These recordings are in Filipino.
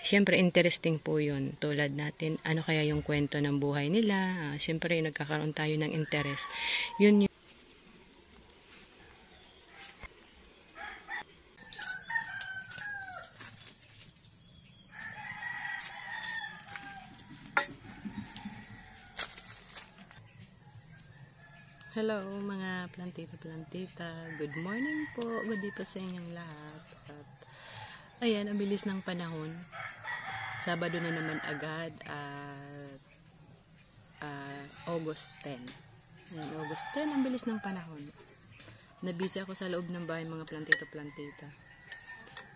Siyempre, interesting po yun. Tulad natin, ano kaya yung kwento ng buhay nila. Siyempre, nagkakaroon tayo ng interest. Yun. Hello mga plantita-plantita. Good morning po. Good day po sa inyong lahat. At ayan, ang bilis ng panahon. Sabado na naman agad at August 10. Ayan, August 10, ang bilis ng panahon. Nabisi ako sa loob ng bahay mga plantita-plantita.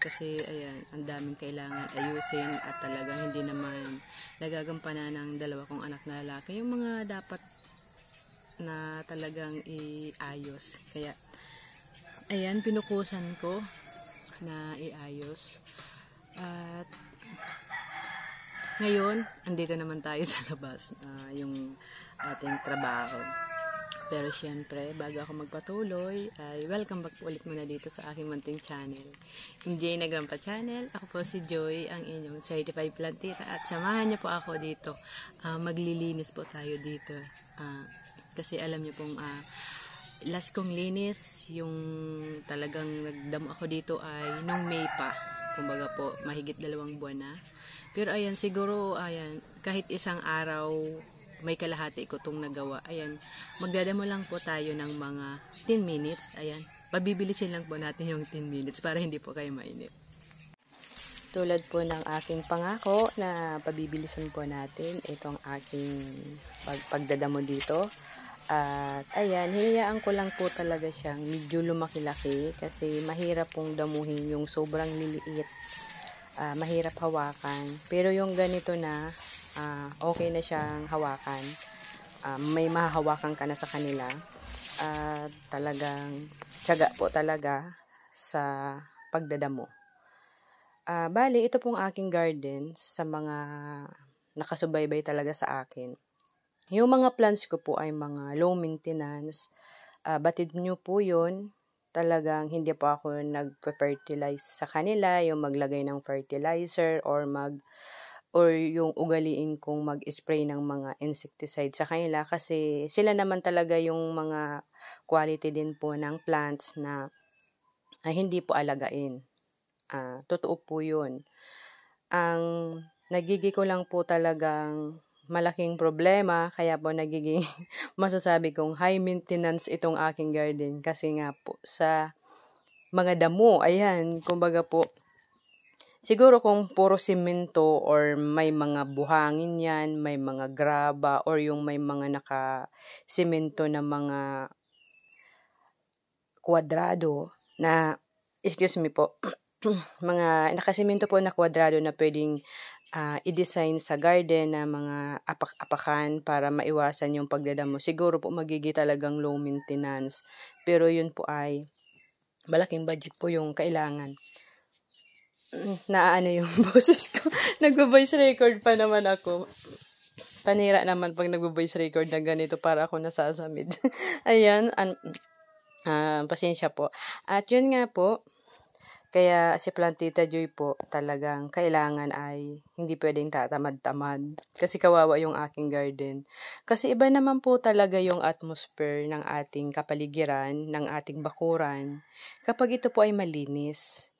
Kasi ayan, ang daming kailangan ayusin at talagang hindi naman nagagampanan ng dalawa kong anak na lalaki. Yung mga dapat na talagang iayos. Kaya, ayan, pinukusan ko na iayos. At, ngayon, andito naman tayo sa labas, yung ating trabaho. Pero syempre, bago ako magpatuloy, ay welcome back ulit muna dito sa aking munting channel. MJ na Grandpa Channel. Ako po si Joy, ang inyong certified plantita. At samahan niyo po ako dito. Maglilinis po tayo dito. Kasi alam niyo pong last kong linis, yung talagang nagdamo ako dito ay nung May pa. Kumbaga po, mahigit 2 buwan na. Pero ayan, siguro, ayan, kahit isang araw, may kalahati ko itong nagawa. Ayan, magdadamo lang po tayo ng mga 10 minutes. Ayan, pabibilisin lang po natin yung 10 minutes para hindi po kayo mainip. Tulad po ng aking pangako na pabibilisan po natin itong aking pagdadamo dito. At ayan, hinayaan ko lang po talaga siyang medyo lumaki-laki kasi mahirap pong damuhin yung sobrang liliit. Mahirap hawakan. Pero yung ganito na, okay na siyang hawakan. May mahahawakan ka na sa kanila. Talagang tiyaga po talaga sa pagdadamo. Bali, ito pong aking garden sa mga nakasubaybay talaga sa akin. Yung mga plants ko po ay mga low maintenance. Batid nyo po yun. Talagang hindi po ako nag-fertilize sa kanila, yung maglagay ng fertilizer or yung ugaliin kong mag-spray ng mga insecticide sa kanila kasi sila naman talaga yung mga quality din po ng plants na hindi po alagain. Totoo po yun. Ang nagiging ko lang po talagang malaking problema, kaya po nagiging masasabi kong high maintenance itong aking garden kasi nga po sa mga damo, ayan, kumbaga po, siguro kung puro simento or may mga buhangin yan, may mga graba or yung may mga naka-simento na mga kwadrado na, excuse me po, mga nakasimento po na kwadrado na pwedeng i-design sa garden na mga apak-apakan para maiwasan yung pagdadamo. Siguro po magiging talagang low maintenance. Pero yun po ay malaking budget po yung kailangan. Naano yung boses ko. Nagvo-voice record pa naman ako. Panira naman pag nagvo-voice record na ganito para ako nasasamid. Ayan. Pasensya po. At yun nga po. Kaya si Plantita Joy po talagang kailangan ay hindi pwedeng tatamad-tamad kasi kawawa yung aking garden. Kasi iba naman po talaga yung atmosphere ng ating kapaligiran, ng ating bakuran kapag ito po ay malinis.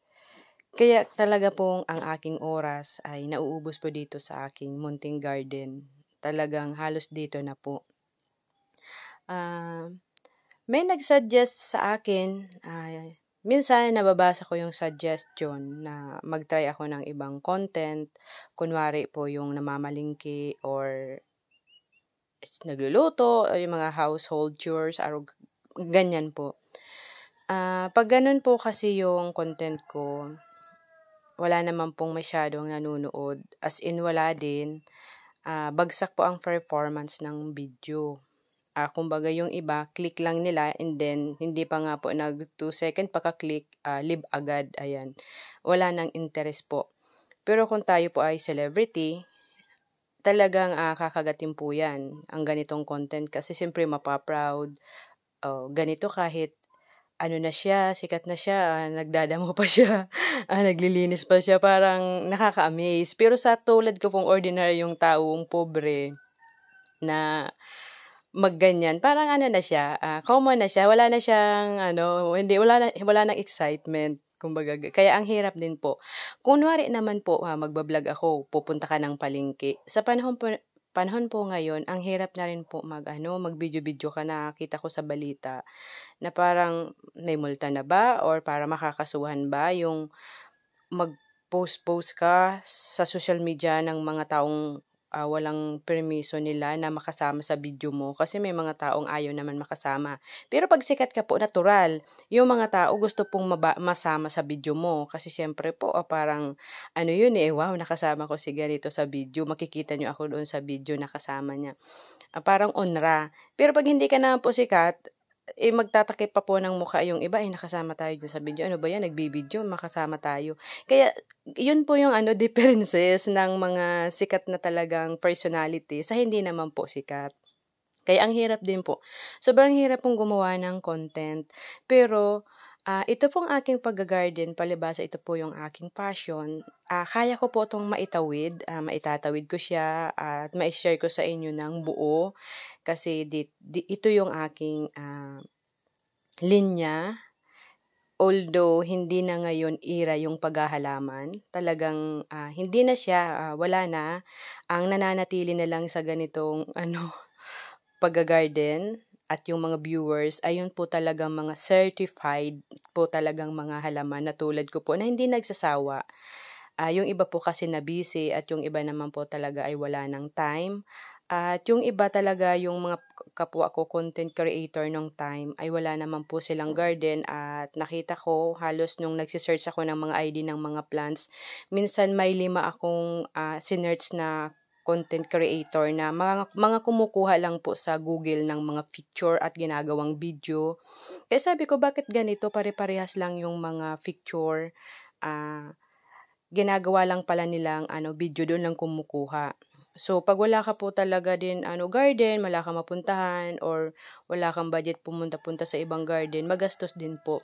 Kaya talaga pong ang aking oras ay nauubos po dito sa aking munting garden. Talagang halos dito na po. May nag-suggest sa akin minsan nababasa ko yung suggestion na mag-try ako ng ibang content. Kunwari po yung namamalingki or nagluluto, o yung mga household chores, ganyan po. Pag ganun po kasi yung content ko, wala naman pong masyadong nanonood. As in wala din. Bagsak po ang performance ng video. Kumbaga yung iba, click lang nila and then hindi pa nga po nag 2 second pagka-click, leave agad, ayan. Wala nang interest po. Pero kung tayo po ay celebrity, talagang kakagatin po yan ang ganitong content kasi siyempre mapaproud. Ganito kahit ano na siya, sikat na siya, nagdadamo pa siya, naglilinis pa siya, parang nakaka-amaze. Pero sa tulad ko pong ordinaryong taong pobre na magganyan, parang ano na siya, common na siya, wala na siyang ano, wala nang excitement. Kumbaga, kaya ang hirap din po. Kunwari naman po, magbablog ako, pupunta ka ng palengke. Sa panahon po ngayon, ang hirap na rin po mag-video-video ka, nakita ko sa balita na parang may multa na ba or para makakasuhan ba yung mag-post ka sa social media ng mga taong walang permiso nila na makasama sa video mo kasi may mga taong ayaw naman makasama. Pero pag sikat ka po, natural, yung mga tao gusto pong masama sa video mo kasi syempre po parang ano yun wow, nakasama ko si ganito sa video, makikita nyo ako doon sa video nakasama niya. Parang onra. Pero pag hindi ka naman po sikat, magtatakip pa po ng mukha yung iba, nakasama tayo dyan sa video. Ano ba yan? Nagbibideo, makasama tayo. Kaya, yun po yung differences ng mga sikat na talagang personality sa hindi naman po sikat. Kaya ang hirap din po. Sobrang hirap pong gumawa ng content. Pero, ito pong aking pag-garden, palibasa ito po yung aking passion. Kaya ko po itong maitatawid ko siya at ma-share ko sa inyo ng buo. Kasi ito yung aking linya. Although hindi na ngayon era yung paghahalaman, talagang hindi na siya, wala na. Ang nananatili na lang sa ganitong pag-garden at yung mga viewers, ayun po talagang mga certified po talagang mga halaman na tulad ko po na hindi nagsasawa. Yung iba po kasi na busy at yung iba naman po talaga ay wala ng time. At yung iba talaga, yung mga kapwa ko content creator nung time, ay wala naman po silang garden at nakita ko halos nung nagsisearch ako ng mga ID ng mga plants, minsan may 5 akong sinearch na content creator na mga kumukuha lang po sa Google ng mga picture at ginagawang video. Kaya sabi ko, bakit ganito? Pare-parehas lang yung mga picture. Ginagawa lang pala nilang video, doon lang kumukuha. So, pag wala ka po talaga din garden, wala kang mapuntahan or wala kang budget pumunta-punta sa ibang garden, magastos din po.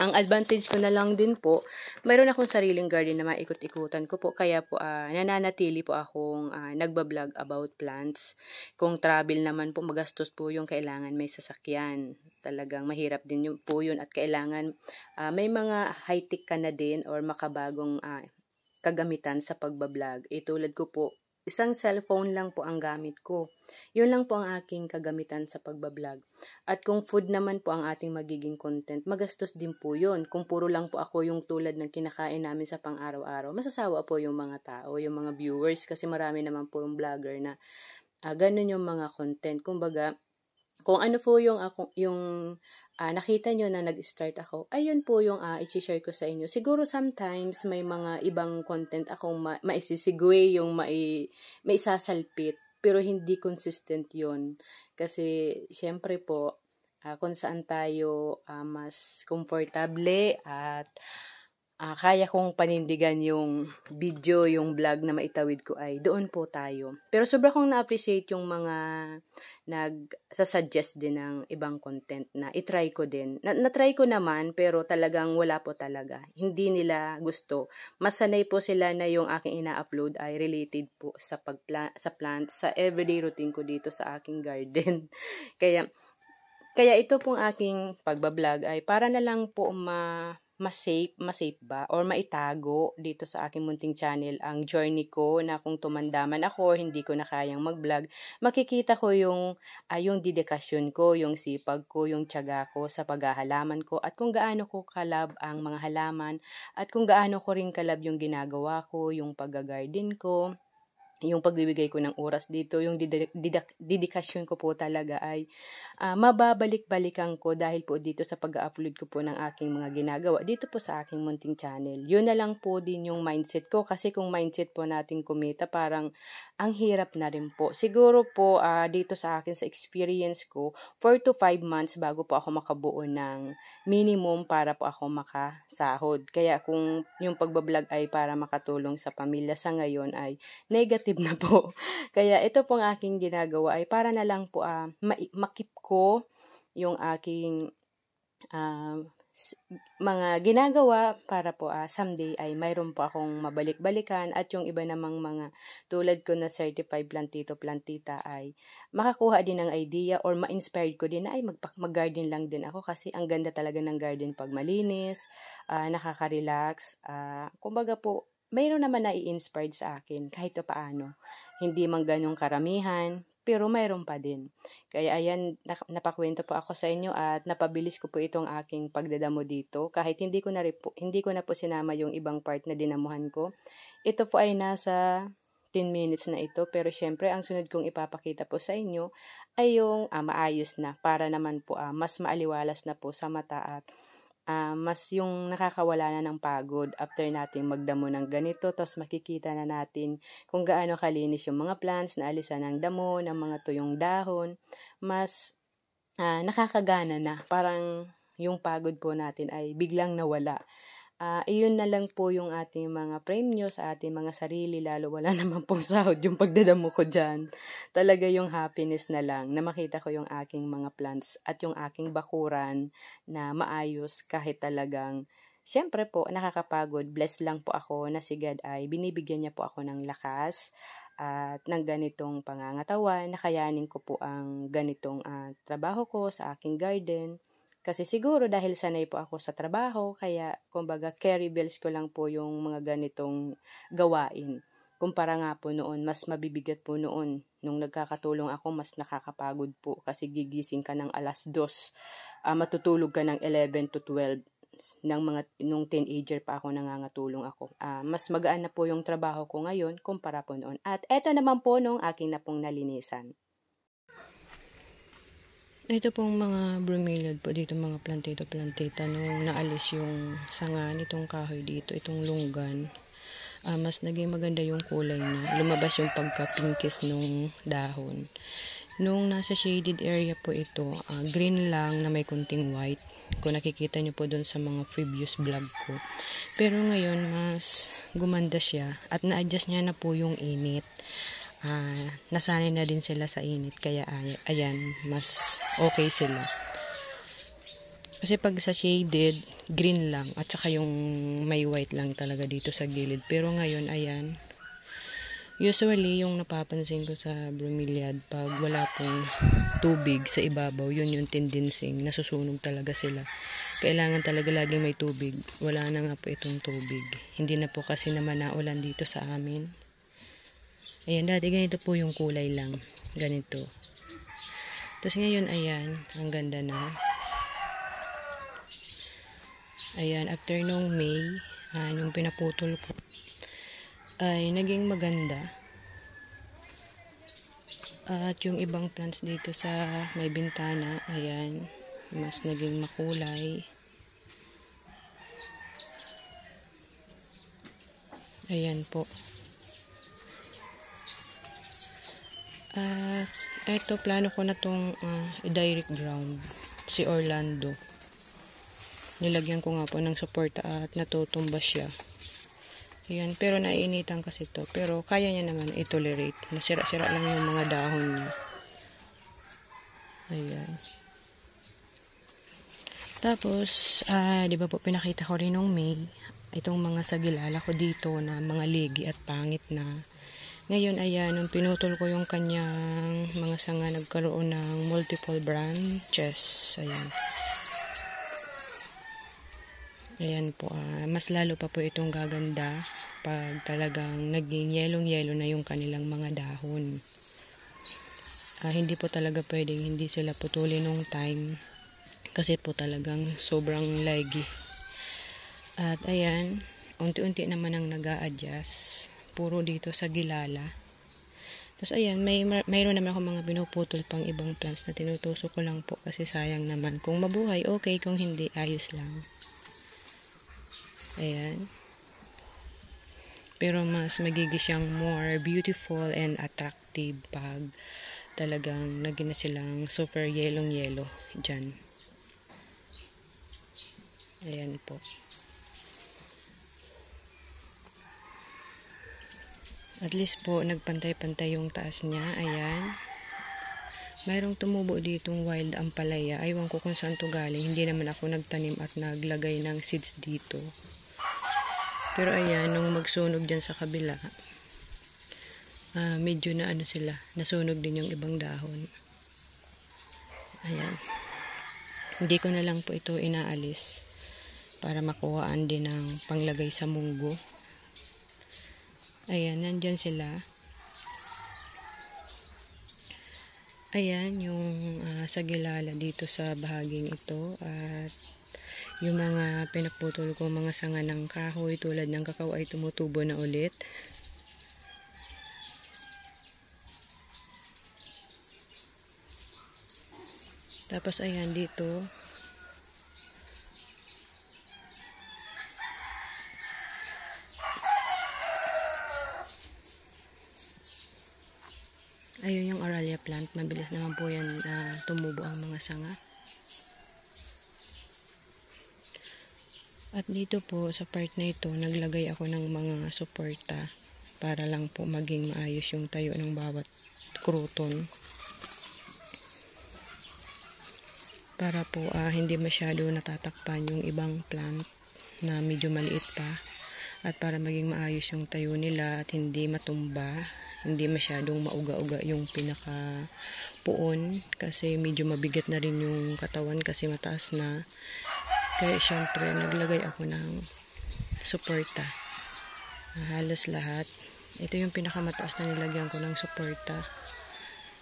Ang advantage ko na lang din po, mayroon akong sariling garden na maikot-ikutan ko po. Kaya po nananatili po akong nagbablog about plants. Kung travel naman po, magastos po yung kailangan may sasakyan. Talagang mahirap din yung po yun at kailangan may mga high-tech ka na din or makabagong kagamitan sa pagbablog. Tulad ko po, isang cellphone lang po ang gamit ko. Yun lang po ang aking kagamitan sa pagbablog. At kung food naman po ang ating magiging content, magastos din po yun. Kung puro lang po ako yung tulad ng kinakain namin sa pang-araw-araw, masasawa po yung mga tao, yung mga viewers, kasi marami naman po yung vlogger na ganun yung mga content. Kumbaga, kung ano po yung nakita nyo na nag-start ako, ayun po yung i-share ko sa inyo. Siguro sometimes may mga ibang content akong maisisigway, yung maisasalpit, pero hindi consistent yun. Kasi, syempre po, kung saan tayo mas komportable at kaya kong panindigan yung video, yung vlog na maitawid ko, ay doon po tayo. Pero sobra kong na-appreciate yung mga nag-suggest din ng ibang content na itry ko din. Na-try ko naman, pero talagang wala po talaga. Hindi nila gusto. Mas sanay po sila na yung aking ina-upload ay related po sa plant, sa everyday routine ko dito sa aking garden. Kaya ito pong aking pagbablog ay para na lang po ma-safe ba or maitago dito sa aking munting channel ang journey ko na kung tumandaman ako or hindi ko na kayang mag-vlog, makikita ko yung dedikasyon ko, yung sipag ko, yung tiyaga ko sa paghahalaman ko at kung gaano ko kalab ang mga halaman at kung gaano ko rin kalab yung ginagawa ko, yung pag-garden ko, yung pagbibigay ko ng oras dito, yung dedikasyon ko po talaga ay mababalik-balikan ko dahil po dito sa pag-upload ko po ng aking mga ginagawa dito po sa aking munting channel. Yun na lang po din yung mindset ko kasi kung mindset po natin kumita, parang ang hirap na rin po. Siguro po dito sa akin sa experience ko, 4 to 5 months bago po ako makabuo ng minimum para po ako makasahod. Kaya kung yung pagbablog ay para makatulong sa pamilya sa ngayon ay negative na po. Kaya ito pong aking ginagawa ay para na lang po makip ko yung aking mga ginagawa para po someday ay mayroon po akong mabalik-balikan at yung iba namang mga tulad ko na certified plantito plantita ay makakuha din ng idea or ma-inspired ko din na ay mag-garden lang din ako kasi ang ganda talaga ng garden pag malinis, nakaka-relax, kumbaga po mayroon naman na i-inspired sa akin kahit paano. Hindi man ganyung karamihan, pero mayroon pa din. Kaya ayan, napakwento po ako sa inyo at napabilis ko po itong aking pagdadamo dito. Kahit hindi ko na po sinama yung ibang part na dinamuhan ko. Ito po ay nasa 10 minutes na ito, pero syempre ang sunod kong ipapakita po sa inyo ay yung maayos na para naman po mas maaliwalas na po sa mata at mas yung nakakawala na ng pagod after nating magdamo ng ganito. Tapos makikita na natin kung gaano kalinis yung mga plants, naalisan ng damo, ng mga tuyong dahon. Mas nakakagana na. Parang yung pagod po natin ay biglang nawala. Iyon na lang po yung ating mga premyo sa ating mga sarili, lalo wala naman pong sahod yung pagdadamo ko dyan. Talaga yung happiness na lang na makita ko yung aking mga plants at yung aking bakuran na maayos kahit talagang siyempre po nakakapagod. Blessed lang po ako na si God ay binibigyan niya po ako ng lakas at ng ganitong pangangatawan, nakayanin ko po ang ganitong trabaho ko sa aking garden. Kasi siguro dahil sanay po ako sa trabaho, kaya kumbaga carry bills ko lang po yung mga ganitong gawain. Kumpara nga po noon, mas mabibigat po noon. Nung nagkakatulong ako, mas nakakapagod po kasi gigising ka ng 2:00, matutulog ka ng 11 to 12 nung teenager pa ako nangangatulong ako. Mas magaan na po yung trabaho ko ngayon kumpara po noon. At eto naman po nung aking na pong nalinisan. Ito pong mga bromeliad po dito, mga plantita nung naalis yung sanga nitong kahoy dito, itong lunggan. Mas naging maganda yung kulay niya. Lumabas yung pagka-pinkis nung dahon. Nung nasa shaded area po ito, green lang na may kunting white. Kung nakikita nyo po dun sa mga previous vlog ko. Pero ngayon, mas gumanda siya at na-adjust niya na po yung init. Nasanay na din sila sa init, kaya ayan, mas okay sila. Kasi pag sa shaded, green lang at saka yung may white lang talaga dito sa gilid. Pero ngayon, ayan, usually yung napapansin ko sa bromeliad, pag wala pong tubig sa ibabaw, yun yung tendency, nasusunog talaga sila. Kailangan talaga lagi may tubig. Wala na nga po itong tubig. Hindi na po kasi naman naulan dito sa amin. Ayan, dati ganito po yung kulay lang. Ganito. Tapos ngayon, ayan, ang ganda na. Ayan, after nung May, yung pinaputol ko, ay naging maganda. At yung ibang plants dito sa may bintana, ayan, mas naging makulay. Ayan po. Eto, plano ko na tong i-direct ground si Orlando. Nilagyan ko nga po ng suporta at natutumba siya. Ayan, pero naiinitan kasi to. Pero kaya niya naman i-tolerate. Nasira-sira lang yung mga dahon niya. Ayan. Tapos, di ba po pinakita ko rin nung May, itong mga sagilala ko dito na mga ligi at pangit na. Ngayon, ayan, nung pinutol ko yung kanyang mga sanga, nagkaroon ng multiple branches. Ayan. Ayan po, mas lalo pa po itong gaganda pag talagang naging yelong-yelo na yung kanilang mga dahon. Hindi po talaga pwedeng hindi sila putulin nung time kasi po talagang sobrang laggy. At ayan, unti-unti naman ang nag-a-adjust. Puro dito sa gilala. Tapos ayan, mayroon naman ako mga pinuputol pang ibang plants na tinutusok ko lang po kasi sayang naman. Kung mabuhay, okay. Kung hindi, ayos lang. Ayan. Pero mas magiging siyang more beautiful and attractive pag talagang naging na silang super yelong-yelo dyan. Ayan po. At least po, nagpantay-pantay yung taas niya. Ayan. mayroong tumubo ditong wild ampalaya. Aywan ko kung saan to galing. Hindi naman ako nagtanim at naglagay ng seeds dito. Pero ayan, nung magsunog dyan sa kabila, medyo na ano sila, nasunog din yung ibang dahon. Ayan. Hindi ko na lang po ito inaalis para makuhaan din ng panglagay sa munggo. Ayan, nandyan sila. Ayan, yung sagilala dito sa bahaging ito. At yung mga pinaputol ko, mga sanga ng kahoy tulad ng kakao ay tumutubo na ulit. Tapos ayan dito. Ayun yung Aralia plant. Mabilis naman po yan tumubo ang mga sanga. At dito po sa part na ito, naglagay ako ng mga suporta para lang po maging maayos yung tayo ng bawat kruton. Para po hindi masyado natatakpan yung ibang plant na medyo maliit pa. At para maging maayos yung tayo nila at hindi matumba, hindi masyadong mauga-uga yung pinaka puon kasi medyo mabigat na rin yung katawan kasi mataas na. Kaya syempre naglagay ako ng suporta. Halos lahat. Ito yung pinakamataas na nilagyan ko ng suporta.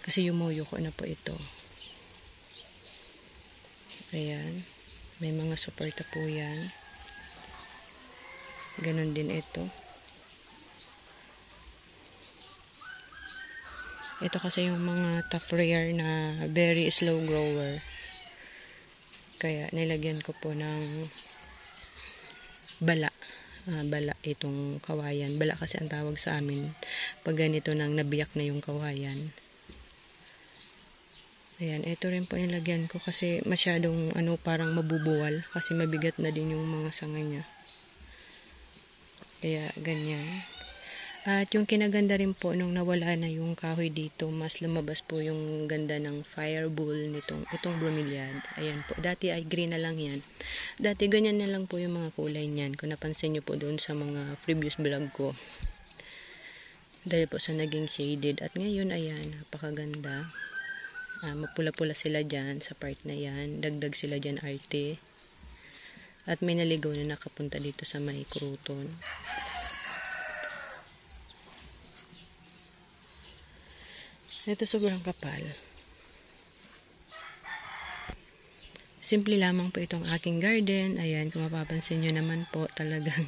Kasi yumuyo ko na po ito. Ayan. May mga suporta po yan. Ganon din ito. Ito kasi yung mga top rare na very slow grower. Kaya nilagyan ko po ng bala. Bala itong kawayan. Bala kasi ang tawag sa amin pag ganito nang nabiyak na yung kawayan. Ayan, ito rin po nilagyan ko kasi masyadong parang mabubuwal kasi mabigat na din yung mga sanga niya. Kaya ganyan. At yung kinaganda rin po nung nawala na yung kahoy dito, mas lumabas po yung ganda ng fireball itong bromeliad. Ayan po. Dati ay green na lang yan. Dati ganyan na lang po yung mga kulay niyan. Kung napansin nyo po doon sa mga previous vlog ko. Dahil po sa naging shaded. At ngayon, ayan, napakaganda. Mapula-pula sila dyan sa part na yan. Dagdag sila dyan arte. At may naligaw na nakapunta dito sa may kruton. Ito sobrang kapal. Simple lamang po itong aking garden. Ayan, kung mapapansin nyo naman po talagang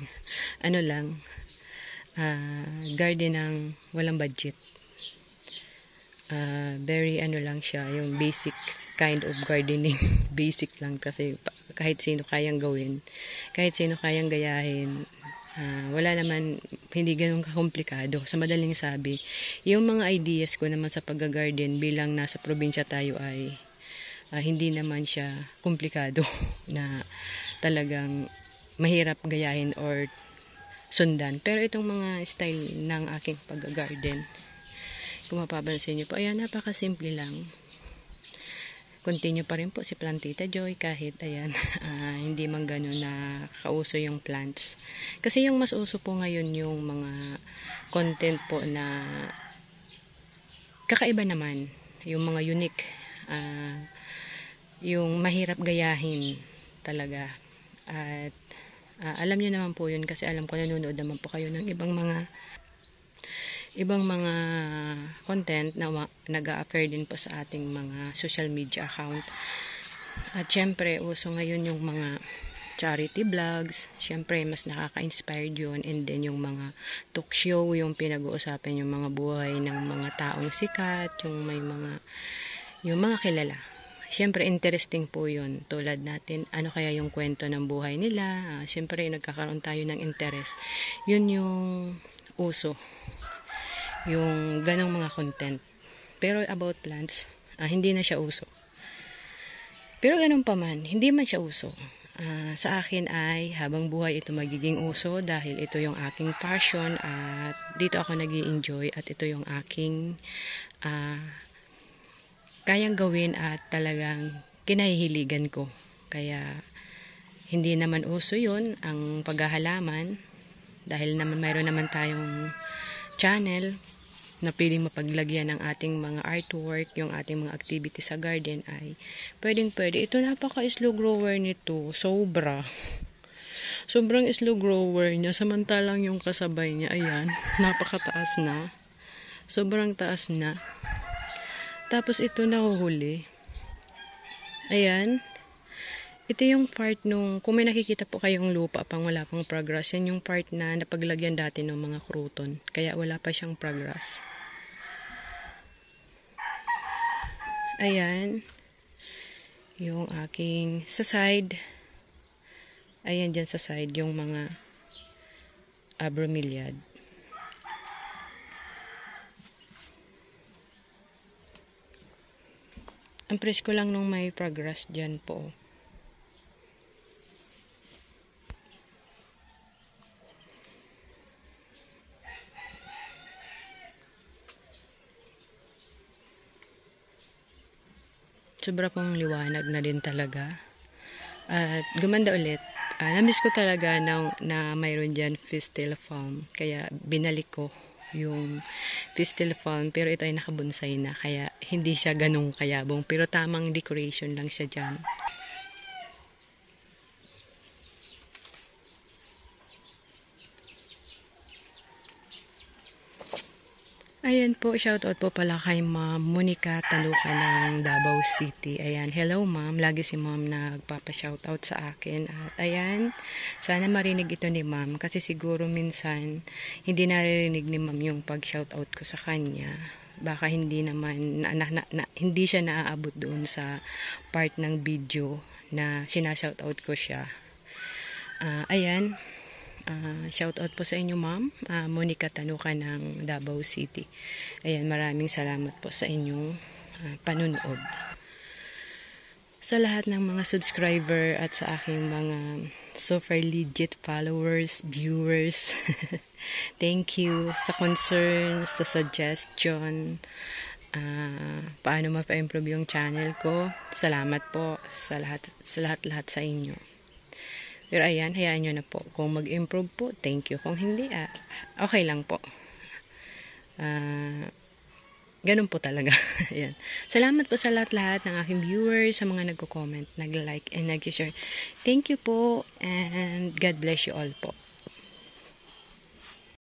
garden ng walang budget. Very lang siya, yung basic kind of gardening. Basic lang kasi kahit sino kayang gawin. Kahit sino kayang gayahin. Wala naman, hindi ganun kakomplikado. Sa madaling sabi, yung mga ideas ko naman sa pag-garden bilang nasa probinsya tayo ay hindi naman siya komplikado na talagang mahirap gayahin or sundan. Pero itong mga style ng aking pag-garden, kung mapapansin nyo po, ayan, napakasimple lang. Continue pa rin po si Plantita Joy kahit ayan, hindi man gano'n na kauso yung plants. Kasi yung mas uso po ngayon yung mga content po na kakaiba naman. Yung mga unique. Yung mahirap gayahin talaga. At alam nyo naman po yun kasi alam ko nanonood naman po kayo ng ibang mga content na nag-a-appear din po sa ating mga social media account. At syempre, uso ngayon yung mga charity vlogs. Syempre, mas nakaka-inspire yun. And then yung mga talk show, yung pinag-uusapan yung mga buhay ng mga taong sikat, yung mga kilala. Syempre, interesting po yun. Tulad natin, ano kaya yung kwento ng buhay nila. Syempre, nagkakaroon tayo ng interest. Yun yung uso. Yung ganong mga content. Pero about plants, hindi na siya uso. Pero ganun pa man, hindi man siya uso. Sa akin ay habang buhay ito magiging uso dahil ito yung aking passion at dito ako nag-i-enjoy at ito yung aking kayang gawin at talagang kinahihiligan ko. Kaya hindi naman uso yun ang paghahalaman dahil naman mayroon naman tayong channel na pwedeng mapaglagyan ng ating mga artwork, yung ating mga activity sa garden ay pwedeng-pwede. Ito napaka-slow grower nito. Sobrang slow grower niya. Samantalang yung kasabay niya, ayan, napakataas na. Sobrang taas na. Tapos ito nahuhuli. Ayan. Ito yung part nung, kung may nakikita po kayong lupa pang wala pang progress, yan yung part na napaglagyan dati ng mga kruton. Kaya wala pa siyang progress. Ayan. Yung aking sa side. Ayan dyan sa side yung mga bromeliad. Ang presko lang nung may progress dyan po. Sobra pong liwanag na din talaga. At gumanda ulit. Namiss ko talaga na mayroon dyan pistil farm. Kaya binalik ko yung pistil farm. Pero ito ay nakabonsay na. Kaya hindi siya ganong kayabong. Pero tamang decoration lang siya dyan. Ayan po, shoutout po pala kay Ma'am Monica Taluca ng Davao City. Ayan, hello Ma'am. Lagi si Ma'am nagpapa-shoutout sa akin. At ayan, sana marinig ito ni Ma'am kasi siguro minsan hindi naririnig ni Ma'am yung pag-shoutout ko sa kanya. Baka hindi naman, hindi siya naaabot doon sa part ng video na sinashoutout ko siya. Ayan. Shoutout po sa inyo Ma'am Monica Tanuca ng Davao City. Ayan, maraming salamat po sa inyong panunood. Sa lahat ng mga subscriber at sa aking mga super legit followers, viewers, thank you sa concern, sa suggestion, paano mapa-improve yung channel ko. Salamat po sa lahat sa inyo. Pero ayan, hayaan nyo na po. Kung mag-improve po, thank you. Kung hindi, okay lang po. Ganun po talaga. Ayan. Salamat po sa lahat ng aking viewers, sa mga nagko-comment, nag-like, and nag-share. Thank you po, and God bless you all po.